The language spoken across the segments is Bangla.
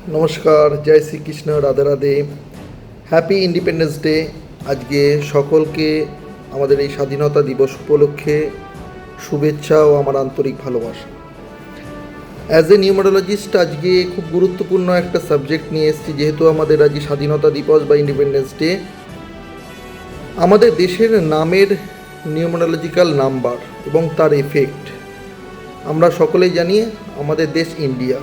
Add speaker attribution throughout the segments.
Speaker 1: নমস্কার, জয় Shrikrishna, Radhe Radhe. Happy independence day. আজকে সকলকে আমাদের এই স্বাধীনতা দিবস উপলক্ষে শুভেচ্ছা ও আমার আন্তরিক ভালোবাসা। অ্যাজ এ নিউমারোলজিস্ট আজকে খুব গুরুত্বপূর্ণ একটা সাবজেক্ট নিয়ে এসেছি। যেহেতু আমাদের আজকে স্বাধীনতা দিবস বা ইন্ডিপেন্ডেন্স ডে, আমাদের দেশের নামের নিউমারোলজিক্যাল নাম্বার এবং তার এফেক্ট। আমরা সকলেই জানি আমাদের দেশ ইন্ডিয়া।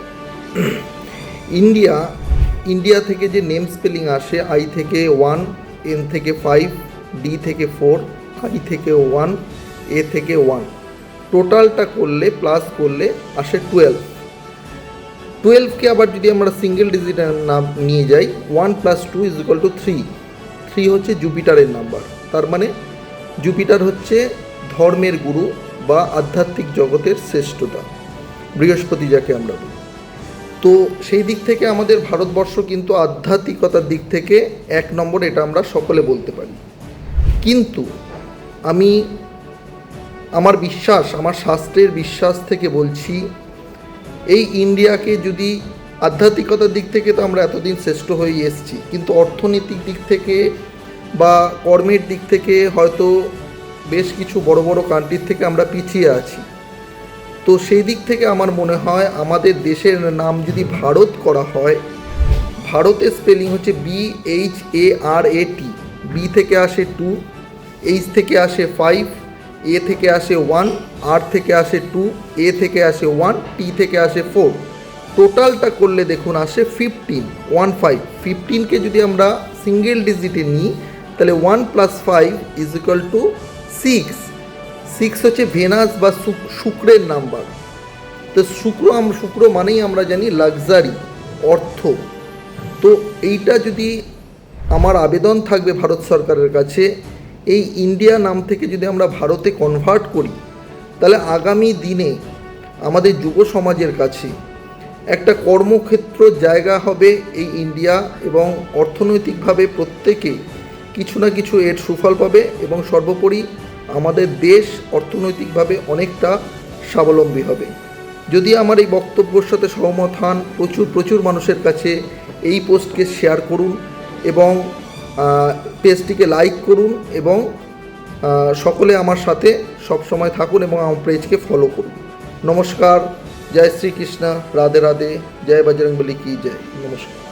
Speaker 1: ইন্ডিয়া থেকে যে নেম স্পেলিং আসে, আই থেকে 1, এন থেকে 5, ডি থেকে 4, আই থেকে 1, এ থেকে 1, টোটালটা করলে প্লাস করলে আসে 12কে আবার যদি আমরা সিঙ্গেল ডিজিটের নাম নিয়ে যাই, 1 + 2 = 3। 3 হচ্ছে জুপিটারের নাম্বার। তার মানে জুপিটার হচ্ছে ধর্মের গুরু বা আধ্যাত্মিক জগতের শ্রেষ্ঠতা, বৃহস্পতি যাকে আমরা বলি। তো সেই দিক থেকে আমাদের ভারতবর্ষ কিন্তু আধ্যাত্মিকতার দিক থেকে 1 নম্বর, এটা আমরা সকলে বলতে পারি। কিন্তু আমি আমার শাস্ত্রের বিশ্বাস থেকে বলছি, এই ইন্ডিয়াকে যদি আধ্যাত্মিকতার দিক থেকে তো আমরা এতদিন শ্রেষ্ঠ হয়ে এসেছি, কিন্তু অর্থনৈতিক দিক থেকে বা কর্মের দিক থেকে হয়তো বেশ কিছু বড় বড় কান্ট্রির থেকে আমরা পিছিয়ে আছি। তো সেই দিক থেকে আমার মনে হয় আমাদের দেশের নাম যদি ভারত করা হয়, ভারতের স্পেলিং হচ্ছে BHARAT। বি থেকে আসে 2, এইচ থেকে আসে 5, এ থেকে আসে 1, আর থেকে আসে 2, এ থেকে আসে 1, টি থেকে আসে 4। টোটালটা করলে দেখুন আসে 15, 15কে যদি আমরা সিঙ্গেল ডিজিটে নিই, তাহলে 1 + 5 = 6। 6 হচ্ছে ভেনাস বা শুক্রের নাম্বার। তো শুক্র মানেই আমরা জানি লাক্সারি, অর্থ। তো এইটা যদি আমার আবেদন থাকবে ভারত সরকারের কাছে, এই ইন্ডিয়া নাম থেকে যদি আমরা ভারতে কনভার্ট করি, তাহলে আগামী দিনে আমাদের যুব সমাজের কাছে একটা কর্মক্ষেত্র জায়গা হবে এই ইন্ডিয়া, এবং অর্থনৈতিকভাবে প্রত্যেকে কিছু না কিছু এর সুফল পাবে, এবং সর্বোপরি আমাদের দেশ অর্থনৈতিকভাবে অনেকটা স্বাবলম্বী হবে। যদি আমার এই বক্তব্যের সাথে সহমত হন, প্রচুর মানুষের কাছে এই পোস্টকে শেয়ার করুন এবং পেজটিকে লাইক করুন, এবং সকলে আমার সাথে সবসময় থাকুন এবং আমার পেজকে ফলো করুন। নমস্কার, জয় শ্রীকৃষ্ণ, রাধে রাধে, জয় বজরংবলী কি জয়। নমস্কার।